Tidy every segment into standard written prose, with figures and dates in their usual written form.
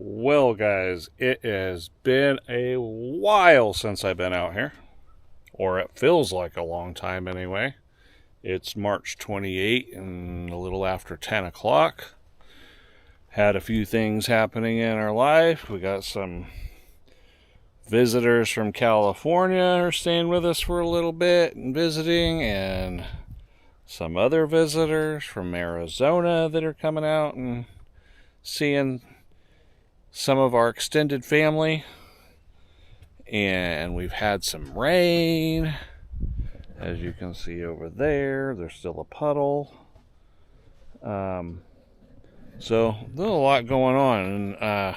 Well, guys, it has been a while since I've been out here, or it feels like a long time anyway. It's March 28 and a little after 10 o'clock. Had a few things happening in our life. We got some visitors from California are staying with us for a little bit and visiting, and some other visitors from Arizona that are coming out and seeing some of our extended family. And we've had some rain, as you can see over there. There's still a puddle. So there's a lot going on, and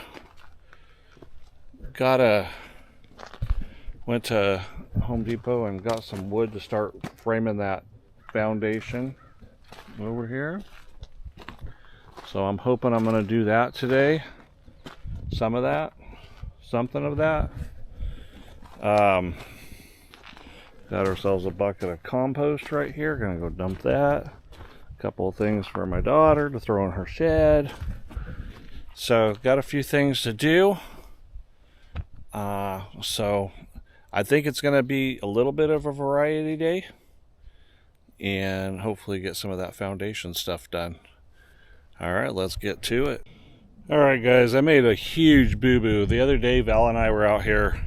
went to Home Depot and got some wood to start framing that foundation over here. So I'm hoping I'm going to do that today. Something of that. Got ourselves a bucket of compost right here. Gonna go dump that. A couple of things for my daughter to throw in her shed. So got a few things to do. So I think it's gonna be a little bit of a variety day, and hopefully get some of that foundation stuff done. All right, let's get to it. All right, guys, I made a huge boo-boo. The other day, Val and I were out here.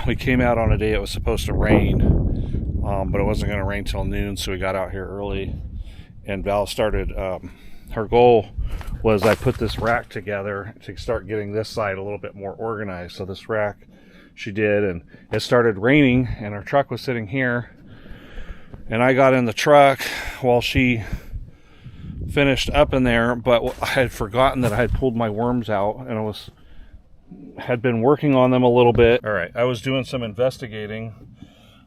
We came out on a day it was supposed to rain, but it wasn't going to rain till noon, so we got out here early. And Val started, her goal was I put this rack together to start getting this side a little bit more organized. So this rack, she did, and it started raining, and our truck was sitting here. And I got in the truck while she finished up in there, but I had forgotten that I had pulled my worms out, and I had been working on them a little bit. All right, I was doing some investigating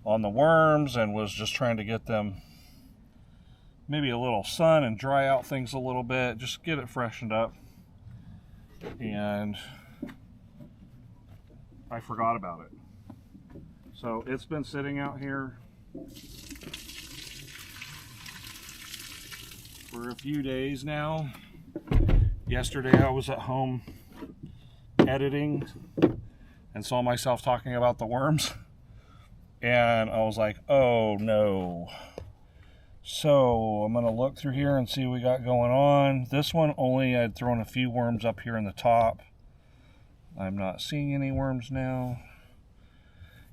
on the worms and was just trying to get them maybe a little sun and dry out things a little bit, just get it freshened up. And I forgot about it. So it's been sitting out here for a few days now. Yesterday I was at home editing and saw myself talking about the worms, and I was like, oh no. So I'm gonna look through here and see what we got going on. This one only I'd thrown a few worms up here in the top. I'm not seeing any worms now.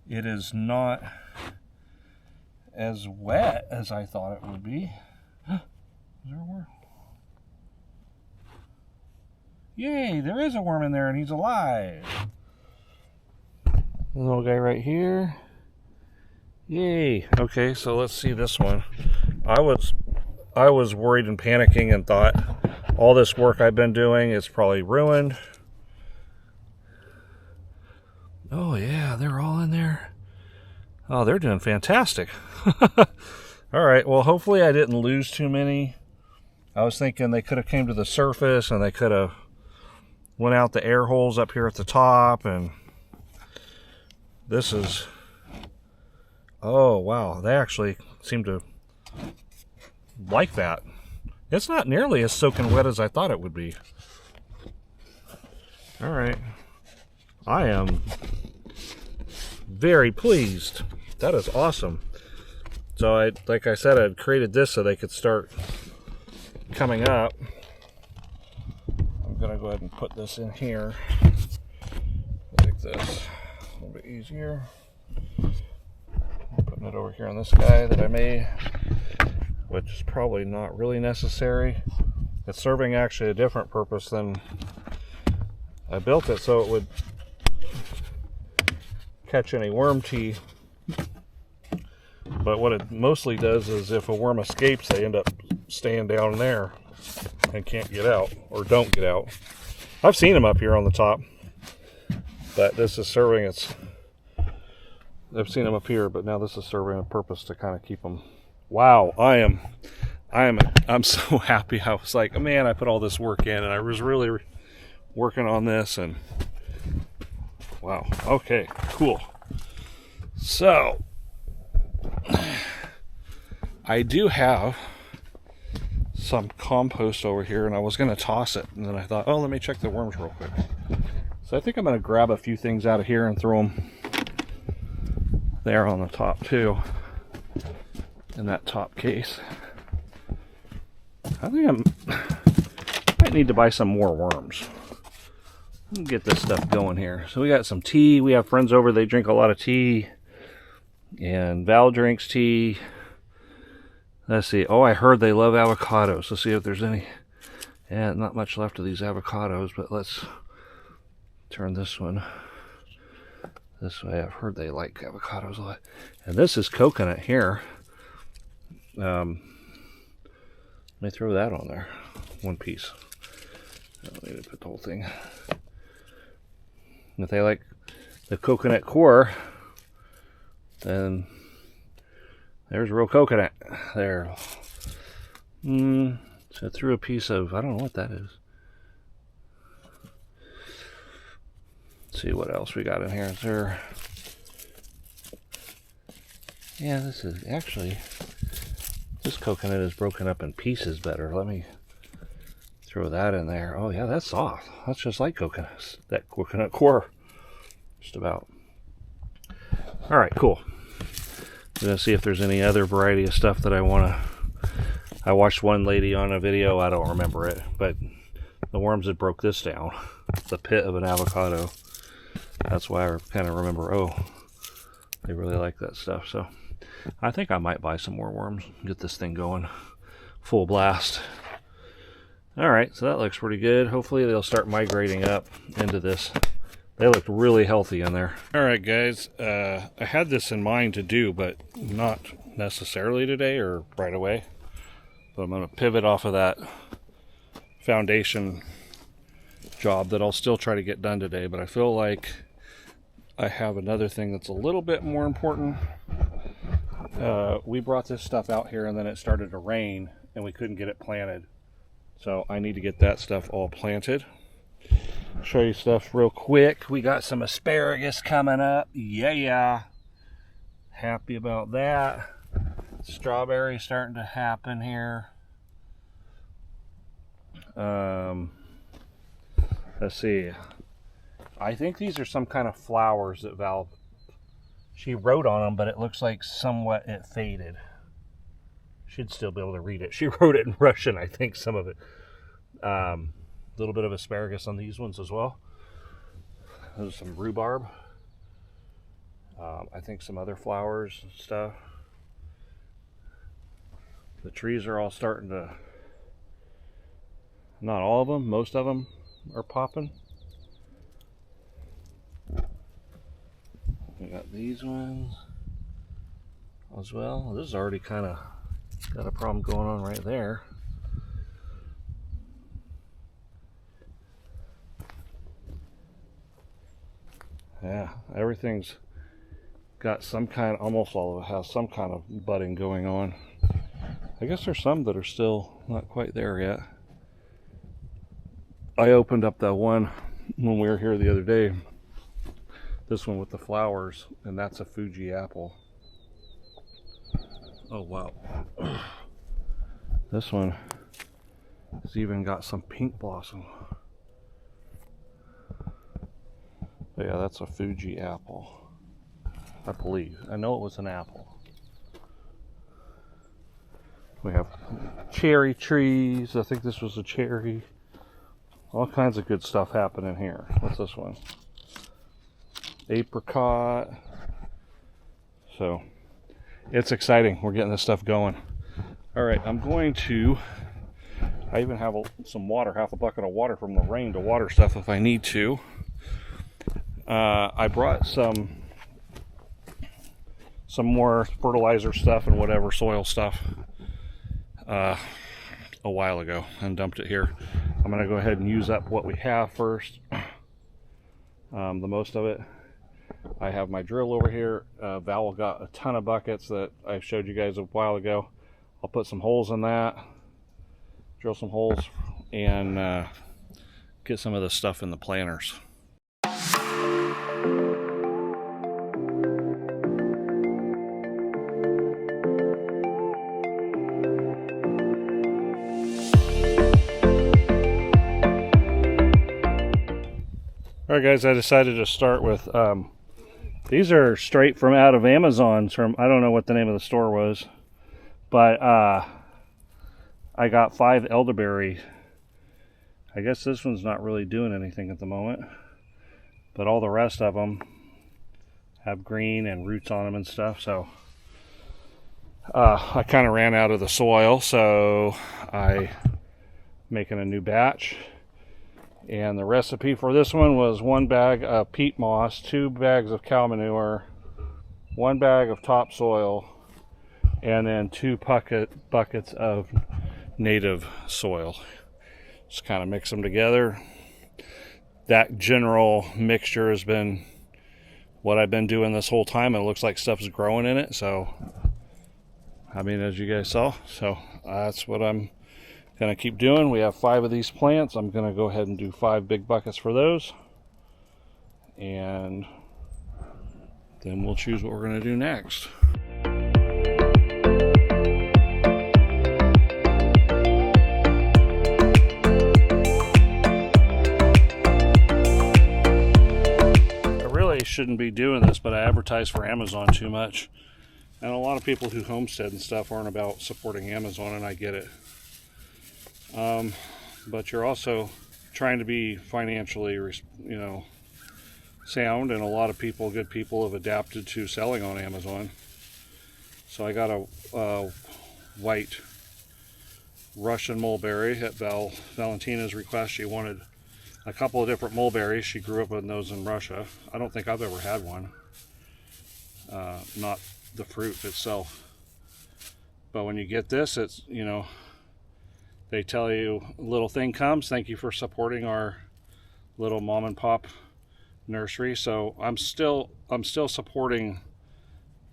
It is not as wet as I thought it would be. Is there a worm? Yay, there is a worm in there and he's alive. Little guy right here. Yay. Okay, so let's see this one. I was worried and panicking and thought all this work I've been doing is probably ruined. Oh yeah, they're all in there. Oh, they're doing fantastic. All right, well, hopefully I didn't lose too many. I was thinking they could have came to the surface and they could have went out the air holes up here at the top, and this is, oh wow, they actually seem to like that. It's not nearly as soaking wet as I thought it would be. All right, I am very pleased. That is awesome. So like I said, I'd created this so they could start coming up. I'm gonna go ahead and put this in here like this, a little bit easier. I'm putting it over here on this guy that I made, which is probably not really necessary. It's serving actually a different purpose than I built it, so it would catch any worm tea. But what it mostly does is if a worm escapes, they end up staying down there and can't get out, or don't get out. I've seen them up here on the top, but this is serving its, I've seen them up here, but now this is serving a purpose to kind of keep them. Wow, I'm so happy. I was like, man, I put all this work in, and I was really working on this, and wow. Okay, cool. So I do have some compost over here, and I was going to toss it, and then I thought, oh, let me check the worms real quick. So I think I'm going to grab a few things out of here and throw them there on the top too, in that top case. I think I need to buy some more worms. Get this stuff going here. So we got some tea. We have friends over, they drink a lot of tea, and Val drinks tea. Let's see. Oh, I heard they love avocados. Let's see if there's any. Yeah, not much left of these avocados, but let's turn this one this way. I've heard they like avocados a lot. And this is coconut here. Let me throw that on there. One piece. I don't need to put the whole thing. If they like the coconut core, then there's real coconut there. So I threw a piece of, I don't know what that is. Let's see what else we got in here. Is there? Yeah, this is actually, this coconut is broken up in pieces better. Let me throw that in there. Oh yeah, that's soft. That's just like coconuts. That coconut core. Just about. All right, cool. I'm gonna see if there's any other variety of stuff that I want to. I watched one lady on a video, I don't remember it, but the worms had broke this down. The pit of an avocado. That's why I kind of remember, oh, they really like that stuff. So I think I might buy some more worms, get this thing going full blast. All right, so that looks pretty good. Hopefully they'll start migrating up into this. They looked really healthy in there. All right, guys, I had this in mind to do, but not necessarily today or right away. But I'm going to pivot off of that foundation job that I'll still try to get done today. But I feel like I have another thing that's a little bit more important. We brought this stuff out here and then it started to rain and we couldn't get it planted. So I need to get that stuff all planted. Show you stuff real quick. We got some asparagus coming up. Yeah. Happy about that. Strawberry starting to happen here. Let's see. I think these are some kind of flowers that Val, she wrote on them, but it looks like somewhat it faded. Should still be able to read it. She wrote it in Russian, I think, some of it. A little bit of asparagus on these ones as well. There's some rhubarb. I think some other flowers and stuff. The trees are all starting to, not all of them, most of them are popping. We got these ones as well. This is already kind of got a problem going on right there. Yeah, everything's got some kind, almost all of it has some kind of budding going on. I guess there's some that are still not quite there yet. I opened up that one when we were here the other day. This one with the flowers, and that's a Fuji apple. Oh wow. This one has even got some pink blossom. But yeah, that's a Fuji apple. I believe. I know it was an apple. We have cherry trees. I think this was a cherry. All kinds of good stuff happening here. What's this one? Apricot. So it's exciting. We're getting this stuff going. All right, I'm going to, I even have some water, half a bucket of water from the rain to water stuff if I need to. I brought some more fertilizer stuff and whatever soil stuff a while ago and dumped it here. I'm going to go ahead and use up what we have first, the most of it. I have my drill over here. Val got a ton of buckets that I showed you guys a while ago. I'll put some holes in that, drill some holes, and get some of the stuff in the planters. All right, guys, I decided to start with, these are straight from out of Amazon. From, I don't know what the name of the store was, but I got 5 elderberry. I guess this one's not really doing anything at the moment, but all the rest of them have green and roots on them and stuff. So I kind of ran out of the soil, so I making a new batch. And the recipe for this one was 1 bag of peat moss, 2 bags of cow manure, 1 bag of topsoil, and then 2 buckets of native soil. Just kind of mix them together. That general mixture has been what I've been doing this whole time. It looks like stuff is growing in it, so I mean, as you guys saw, so that's what I'm gonna keep doing. We have 5 of these plants. I'm gonna go ahead and do 5 big buckets for those, and then we'll choose what we're gonna do next. I really shouldn't be doing this, but I advertise for Amazon too much, and a lot of people who homestead and stuff aren't about supporting Amazon, and I get it. But you're also trying to be financially, sound, and a lot of people, good people, have adapted to selling on Amazon. So I got a white Russian mulberry at Valentina's request. She wanted a couple of different mulberries. She grew up with those in Russia. I don't think I've ever had one. Not the fruit itself. But when you get this, it's, they tell you, little thing comes, thank you for supporting our little mom and pop nursery. So I'm still supporting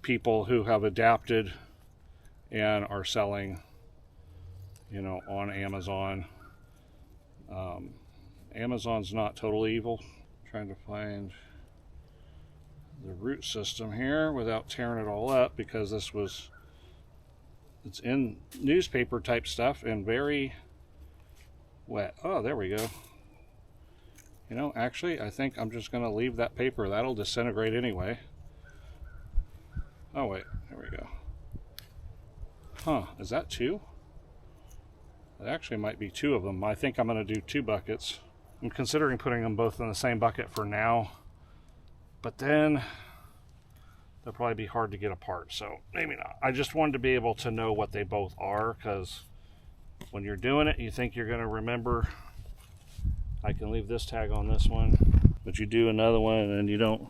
people who have adapted and are selling, on Amazon. Amazon's not totally evil. I'm trying to find the root system here without tearing it all up, because it's in newspaper type stuff and very wet. Oh, there we go. Actually, I think I'm just going to leave that paper. That'll disintegrate anyway. Oh, wait. There we go. Huh. Is that 2? It actually might be 2 of them. I think I'm going to do 2 buckets. I'm considering putting them both in the same bucket for now, but then they'll probably be hard to get apart, so maybe not. I just wanted to be able to know what they both are, because when you're doing it, you think you're going to remember. I can leave this tag on this one, but you do another one and you don't.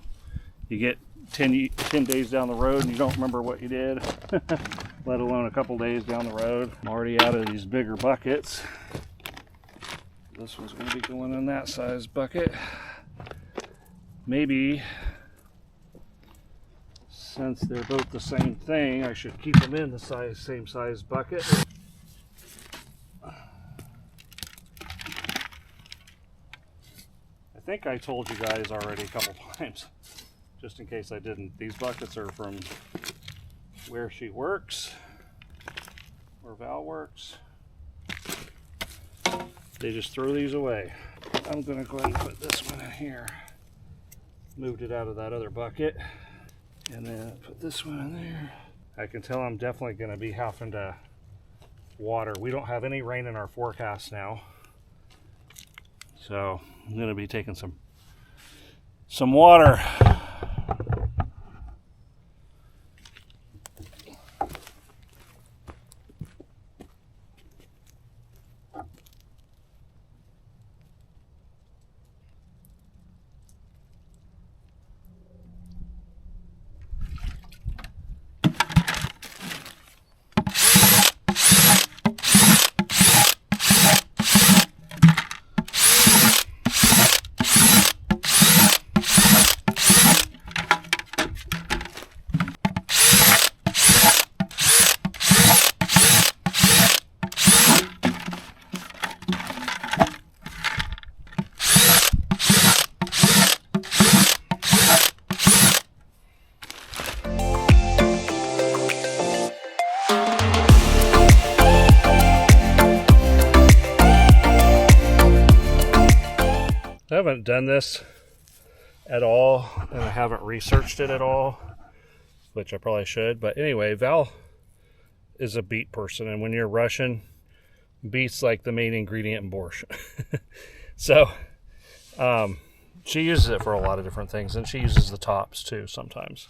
You get 10 days down the road and you don't remember what you did, let alone a couple days down the road. I'm already out of these bigger buckets. This one's going to be going in that size bucket. Maybe, since they're both the same thing, I should keep them in the same size bucket. I think I told you guys already a couple times, just in case I didn't. These buckets are from Where She Works, where Val works. They just throw these away. I'm going to go ahead and put this one in here. Moved it out of that other bucket. And then put this one in there. I can tell I'm definitely going to be having to water. We don't have any rain in our forecast now, so I'm going to be taking some water. I haven't done this at all, and I haven't researched it at all, which I probably should. But anyway, Val is a beet person, and when you're Russian, beet's like the main ingredient in borscht. So she uses it for a lot of different things, and she uses the tops too sometimes.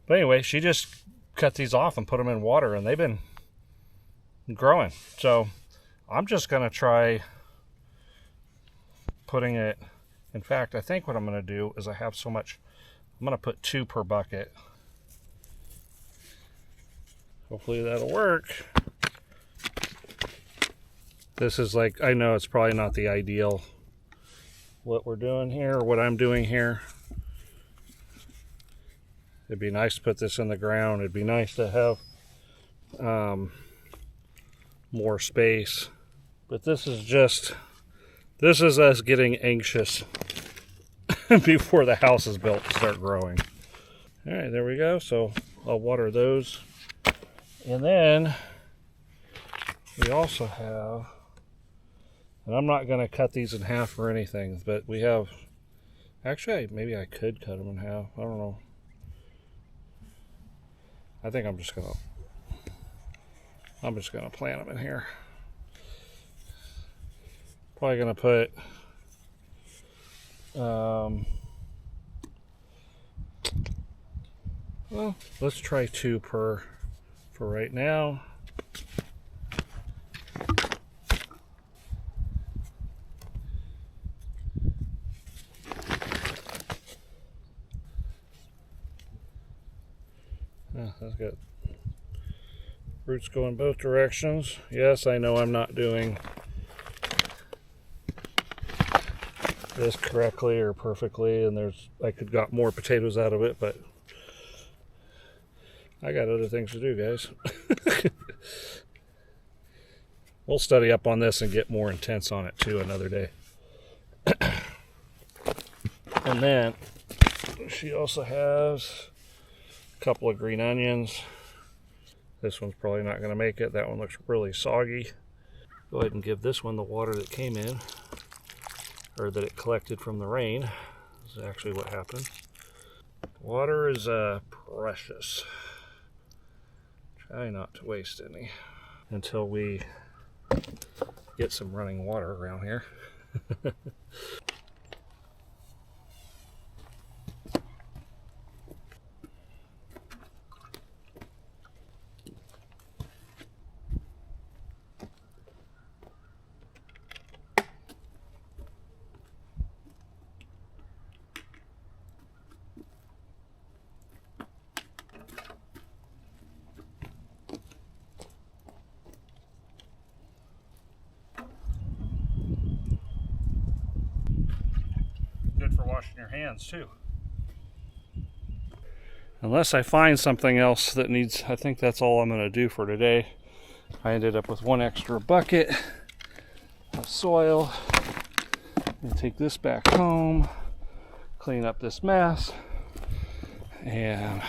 But anyway, she just cut these off and put them in water, and they've been growing. So I'm just gonna try putting it, in fact, I think what I'm gonna do is I have so much, I'm gonna put 2 per bucket. Hopefully that'll work. This is like, I know it's probably not the ideal what we're doing here, or what I'm doing here. It'd be nice to put this in the ground. It'd be nice to have more space. But this is us getting anxious before the house is built to start growing. All right, there we go. So I'll water those. And then we also have, and I'm not going to cut these in half or anything, but we have, actually, maybe I could cut them in half. I don't know. I think I'm just going to plant them in here. Probably going to put, well, let's try 2 per for right now. That's good. Roots go in both directions. Yes, I know I'm not doing this correctly or perfectly, and I could got more potatoes out of it, but I got other things to do, guys. We'll study up on this and get more intense on it too another day. And then she also has a couple of green onions. This one's probably not going to make it. That one looks really soggy. Go ahead and give this one the water that came in, or that it collected from the rain. This is actually what happened. Water is precious. Try not to waste any until we get some running water around here. Good for washing your hands too. Unless I find something else that needs, I think that's all I'm going to do for today. I ended up with 1 extra bucket of soil. I'm going to take this back home, clean up this mess, and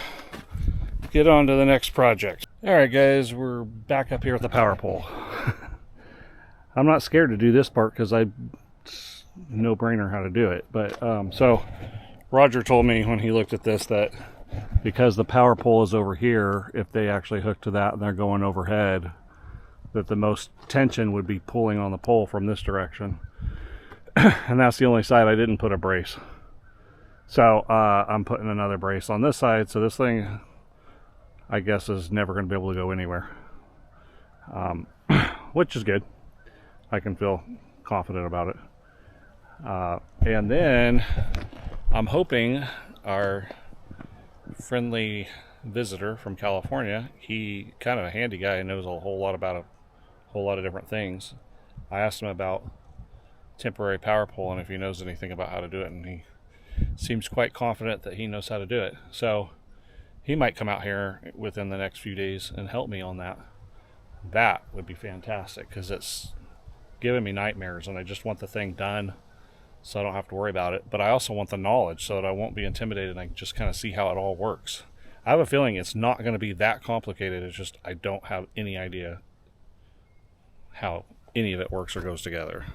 get on to the next project. Alright guys, we're back up here at the power pole. I'm not scared to do this part because no-brainer how to do it. But so Roger told me when he looked at this that because the power pole is over here, if they actually hook to that and they're going overhead, that the most tension would be pulling on the pole from this direction. And that's the only side I didn't put a brace. So I'm putting another brace on this side, so this thing I guess is never going to be able to go anywhere, which is good. I can feel confident about it. And then I'm hoping our friendly visitor from California, he kind of a handy guy and knows a whole lot about a whole lot of different things. I asked him about temporary power pole and if he knows anything about how to do it, and he seems quite confident that he knows how to do it. So he might come out here within the next few days and help me on that. That would be fantastic because it's giving me nightmares and I just want the thing done so I don't have to worry about it. But I also want the knowledge so that I won't be intimidated and I can just kind of see how it all works. I have a feeling it's not going to be that complicated. It's just I don't have any idea how any of it works or goes together.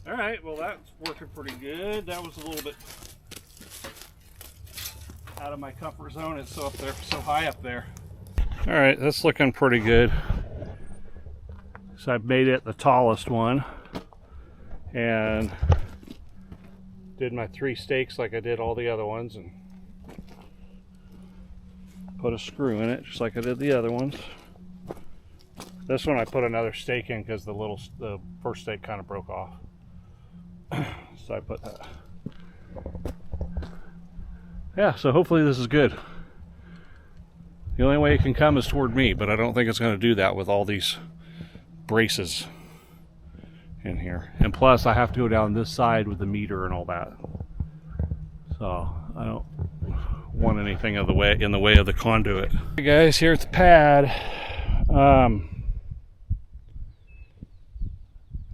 All right, well that's working pretty good. That was a little bit out of my comfort zone. It's so up there, so high up there. All right, that's looking pretty good. So I've made it the tallest one and did my 3 stakes like I did all the other ones and put a screw in it just like I did the other ones. This one I put another stake in because the first stake kind of broke off. So I put that. Yeah, so hopefully this is good. The only way it can come is toward me, but I don't think it's going to do that with all these braces in here. And plus I have to go down this side with the meter and all that. So I don't want anything in the way of the conduit. Hey guys, here at the pad.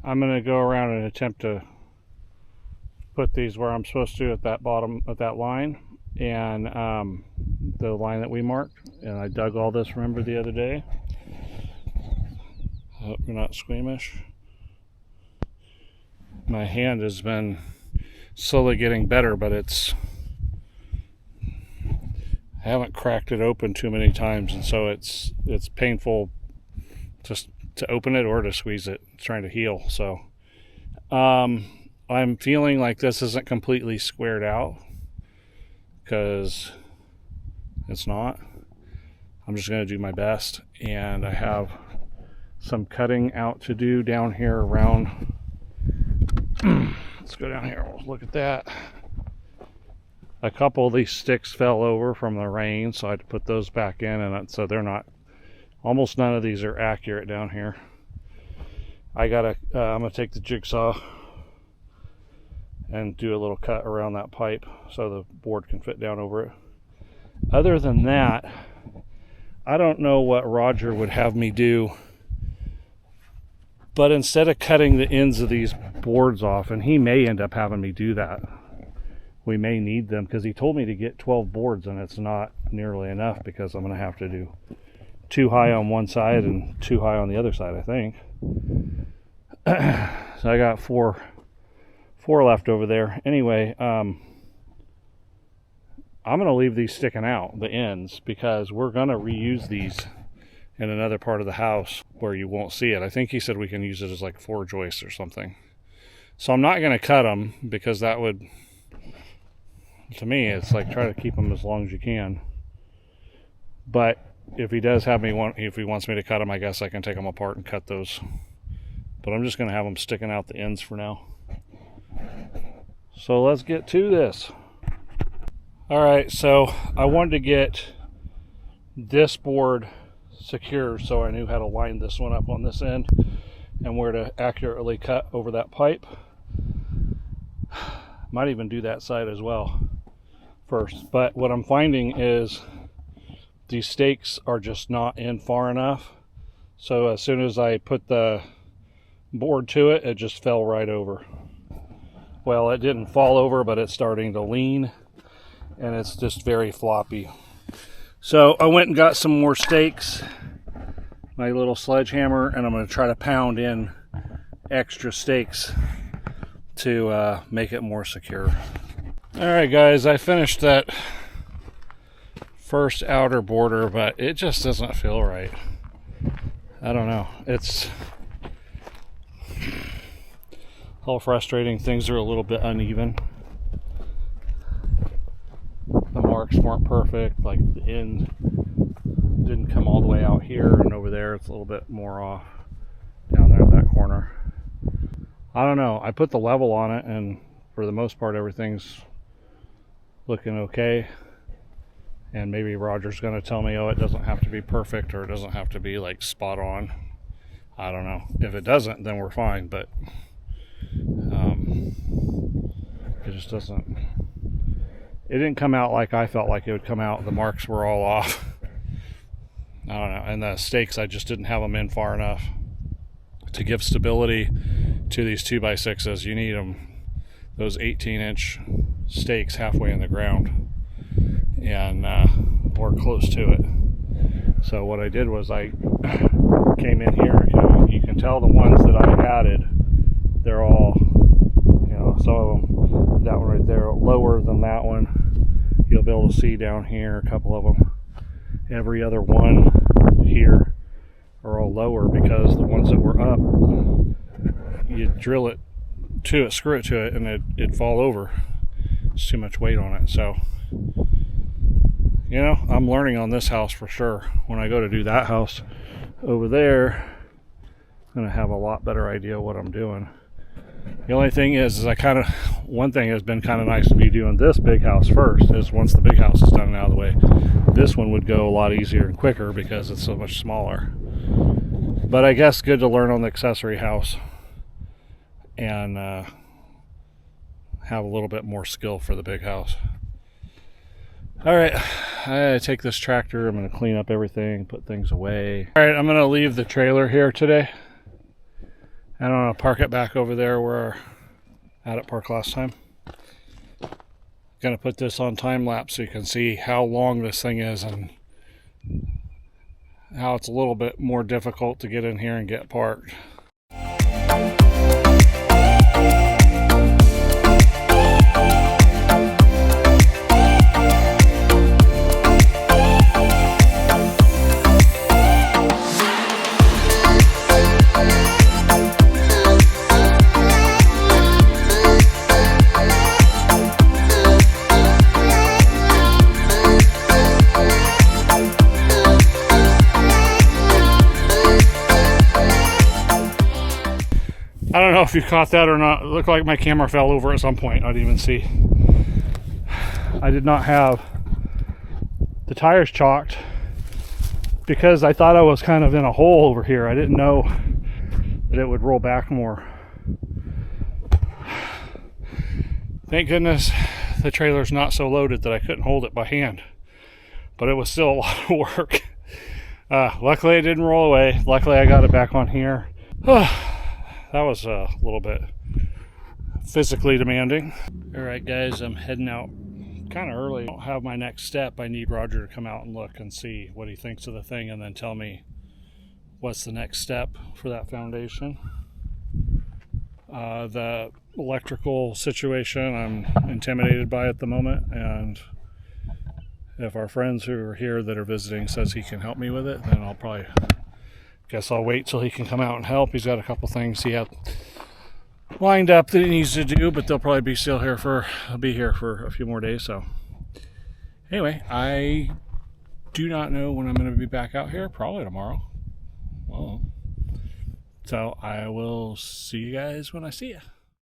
I'm going to go around and attempt to put these where I'm supposed to at that bottom of that line and the line that we marked. And I dug all this, remember, the other day. I hope you're not squeamish. My hand has been slowly getting better, but I haven't cracked it open too many times, and so it's painful just to open it or to squeeze it. It's trying to heal. So I'm feeling like this isn't completely squared out because it's not. I'm just going to do my best, and I have some cutting out to do down here around. Let's go down here. We'll look at that. A couple of these sticks fell over from the rain, so I had to put those back in, and so they're not, almost none of these are accurate down here. I'm gonna take the jigsaw and do a little cut around that pipe so the board can fit down over it. Other than that, I don't know what Roger would have me do, but instead of cutting the ends of these boards off, and he may end up having me do that, we may need them because he told me to get 12 boards, and it's not nearly enough because I'm going to have to do 2 high on one side and 2 high on the other side, I think. So I got four left over there. Anyway, I'm going to leave these sticking out, the ends, because we're going to reuse these in another part of the house where you won't see it. I think he said we can use it as like 4 joists or something. So I'm not going to cut them because that would, to me, it's like try to keep them as long as you can. But if he does have me if he wants me to cut them, I guess I can take them apart and cut those. But I'm just going to have them sticking out the ends for now. So let's get to this. All right, so I wanted to get this board secure so I knew how to line this one up on this end and where to accurately cut over that pipe. Might even do that side as well first. But what I'm finding is these stakes are just not in far enough. So as soon as I put the board to it, it just fell right over. Well, it didn't fall over, but it's starting to lean, and it's just very floppy. So I went and got some more stakes, my little sledgehammer, and I'm going to try to pound in extra stakes to make it more secure. All right, guys, I finished that first outer border, but it just doesn't feel right. I don't know. It's all frustrating. Things are a little bit uneven. The marks weren't perfect. Like the end didn't come all the way out here, and over there it's a little bit more off down there in that corner. I don't know. I put the level on it, and for the most part everything's looking okay. And maybe Roger's going to tell me, oh, it doesn't have to be perfect, or it doesn't have to be like spot on. I don't know. If it doesn't, then we're fine, but it just doesn't. It didn't come out like I felt like it would come out. The marks were all off. I don't know. And the stakes, I just didn't have them in far enough to give stability to these 2x6s. You need them, those 18-inch stakes, halfway in the ground, and or close to it. So what I did was I came in here. You can tell the ones that I added, they're all some of them, that one right there, lower than that one. You'll be able to see down here a couple of them. Every other one here are all lower because the ones that were up, you drill it to it, screw it to it, and it'd fall over. It's too much weight on it. So, you know, I'm learning on this house for sure. When I go to do that house over there, I'm gonna have a lot better idea what I'm doing. The only thing is one thing has been kind of nice to be doing this big house first, is once the big house is done and out of the way, this one would go a lot easier and quicker because it's so much smaller. But I guess good to learn on the accessory house and have a little bit more skill for the big house. All right, I gotta take this tractor. I'm gonna clean up everything, put things away. All right, I'm gonna leave the trailer here today. And I'm gonna park it back over there where I had it parked last time. Gonna put this on time lapse so you can see how long this thing is and how it's a little bit more difficult to get in here and get parked. I don't know if you caught that or not. It looked like my camera fell over at some point. I didn't even see. I did not have the tires chalked because I thought I was kind of in a hole over here. I didn't know that it would roll back more. Thank goodness the trailer's not so loaded that I couldn't hold it by hand. But it was still a lot of work. Luckily it didn't roll away. Luckily I got it back on here. That was a little bit physically demanding. All right, guys, I'm heading out kind of early. I don't have my next step. I need Roger to come out and look and see what he thinks of the thing and then tell me what's the next step for that foundation. The electrical situation I'm intimidated by at the moment, and if our friends who are here that are visiting says he can help me with it, then I'll wait till he can come out and help. He's got a couple things he had lined up that he needs to do, but they'll probably be here for a few more days. So anyway, I do not know when I'm going to be back out here. Probably tomorrow. Well, so I will see you guys when I see you.